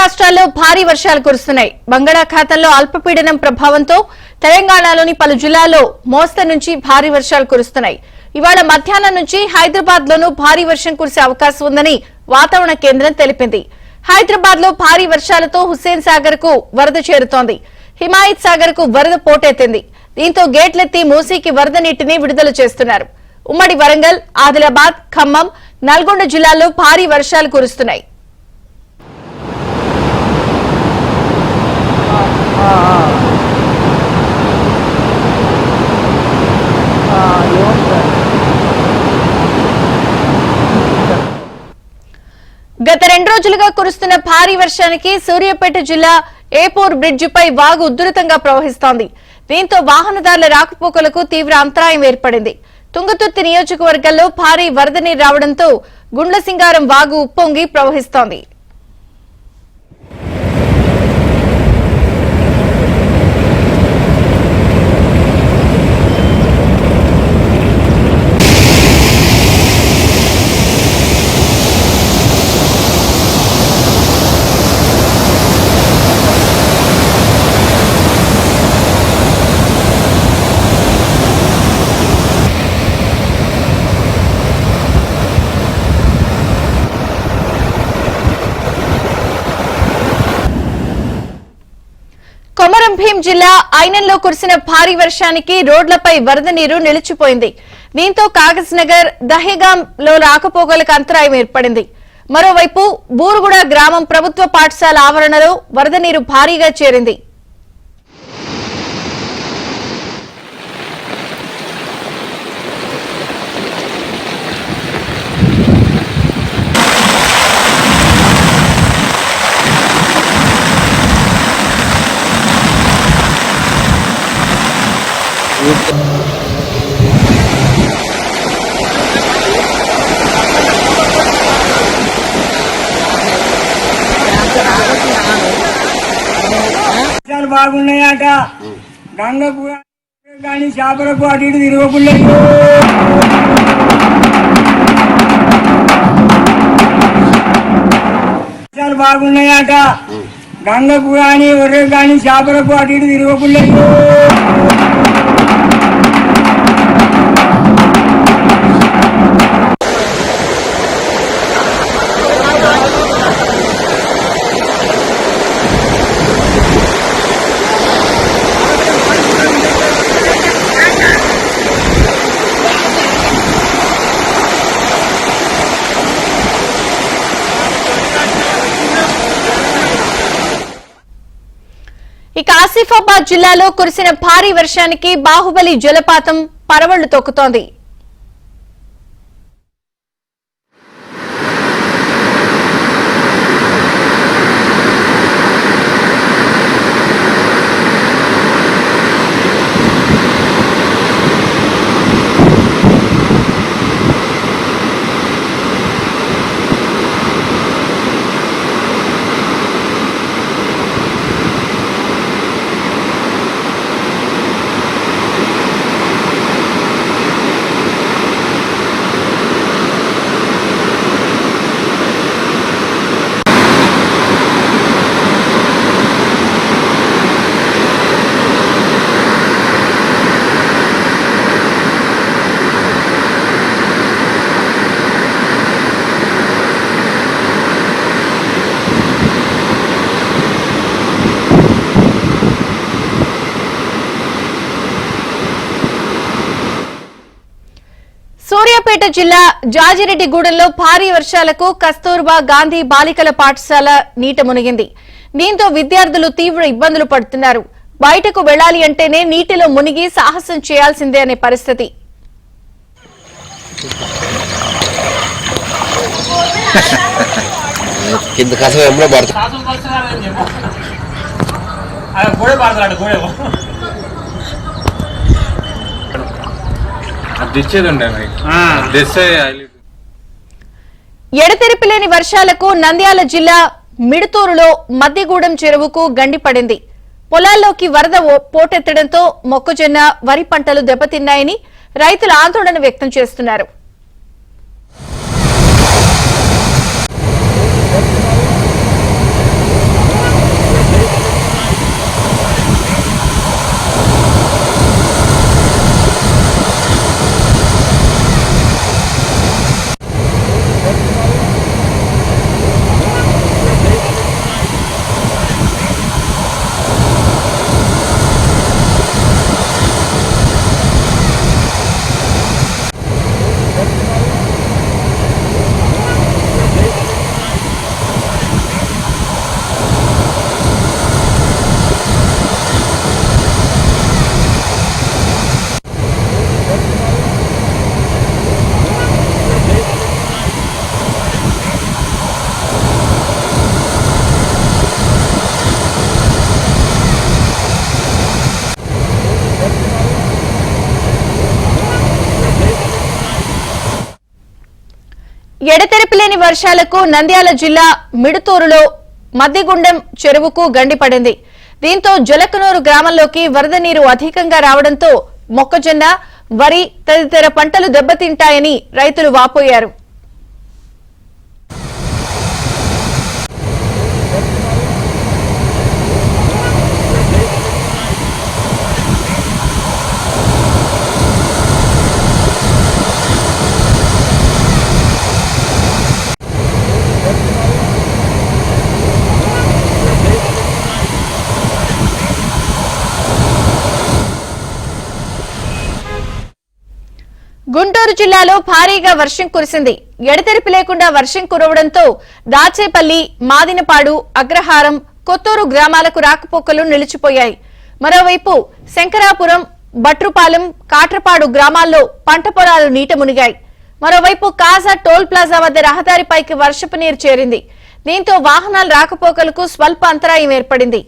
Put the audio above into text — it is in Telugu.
రాష్ట్రాల్లో భారీ వర్షాలు కురుస్తున్నాయి. బంగాళాఖాతంలో అల్పపీడనం ప్రభావంతో తెలంగాణలోని పలు జిల్లాల్లో మోస్తరు నుంచి భారీ వర్షాలు కురుస్తున్నాయి. ఇవాళ మధ్యాహ్నం నుంచి హైదరాబాద్ లోనూ భారీ వర్షం కురిసే అవకాశం ఉందని వాతావరణ కేంద్రం తెలిపింది. హైదరాబాద్ లో భారీ వర్షాలతో హుస్సేన్ సాగర్ కు వరద చేరుతోంది. హిమాయత్ సాగర్ కు వరద పోటెత్తింది. దీంతో గేట్లెత్తి మూసీకి వరద నీటిని విడుదల చేస్తున్నారు. ఉమ్మడి వరంగల్, ఆదిలాబాద్, ఖమ్మం, నల్గొండ జిల్లాల్లో భారీ వర్షాలు కురుస్తున్నాయి. గత 2 రోజులుగా కురుస్తున్న భారీ వర్షానికి సూర్యాపేట జిల్లా ఏపూర్ బ్రిడ్జిపై వాగు ఉధృతంగా ప్రవహిస్తోంది. దీంతో వాహనదారుల రాకపోకలకు తీవ్ర అంతరాయం ఏర్పడింది. తుంగతుర్తి నియోజకవర్గంలో భారీ వరద నీరు రావడంతో గుండ్లసింగారం వాగు ఉప్పొంగి ప్రవహిస్తోంది. కొమరం భీం జిల్లా ఐనెల్లో కురిసిన భారీ వర్షానికి రోడ్లపై వరద నీరు నిలిచిపోయింది. దీంతో కాగజ్ నగర్, దహేగాం లో రాకపోకలకు అంతరాయం ఏర్పడింది. మరోవైపు బూరుగుడ గ్రామం ప్రభుత్వ పాఠశాల ఆవరణలో వరద నీరు భారీగా చేరింది. బాగున్నాయట. గంగకు కానీ చేపలకు అటు ఇటు తిరగలేదు. బాగున్నాయట. గంగకు కానీ ఒర్రెకు కానీ చేపలకు అటు ఇటు తిరగలేదు. ఇక ఆసిఫాబాద్ జిల్లాలో కురిసిన భారీ వర్షానికి బాహుబలి జలపాతం పరవళ్లు తొక్కుతోంది. సూర్యాపేట జిల్లా జాజిరెడ్డిగూడెంలో భారీ వర్షాలకు కస్తూర్బా గాంధీ బాలికల పాఠశాల నీట మునిగింది. దీంతో విద్యార్థులు తీవ్ర ఇబ్బందులు పడుతున్నారు. బయటకు వెళ్లాలి అంటేనే నీటిలో మునిగి సాహసం చేయాల్సిందే అనే పరిస్థితి. ఎడతెరిపి లేని వర్షాలకు నంద్యాల జిల్లా మిడుతూరులో మద్దిగూడెం చెరువుకు గండి పడింది. పొలాల్లోకి వరద పోటెత్తడంతో మొక్కజొన్న, వరి పంటలు దెబ్బతిన్నాయని రైతులు ఆందోళన వ్యక్తం చేస్తున్నారు. ఎడతెరిపి లేని వర్షాలకు నంద్యాల జిల్లా మిడుతూరులో మద్దిగుండం చెరువుకు గండిపడింది. దీంతో జలకనూరు గ్రామంలోకి వరద నీరు అధికంగా రావడంతో మొక్కజొన్న, వరి తదితర పంటలు దెబ్బతింటాయని రైతులు వాపోయారు. గుంటూరు జిల్లాలో భారీగా వర్షం కురిసింది. ఎడతెరిపి లేకుండా వర్షం కురవడంతో దాచేపల్లి, మాదినపాడు, అగ్రహారం, కొత్తూరు గ్రామాలకు రాకపోకలు నిలిచిపోయాయి. మరోవైపు శంకరాపురం, బట్రుపాలెం, కాట్రపాడు గ్రామాల్లో పంట పొలాలు నీట మునిగాయి. మరోవైపు కాజా టోల్ ప్లాజా వద్ద రహదారిపైకి వర్షపు నీరు చేరింది. దీంతో వాహనాల రాకపోకలకు స్వల్ప అంతరాయం ఏర్పడింది.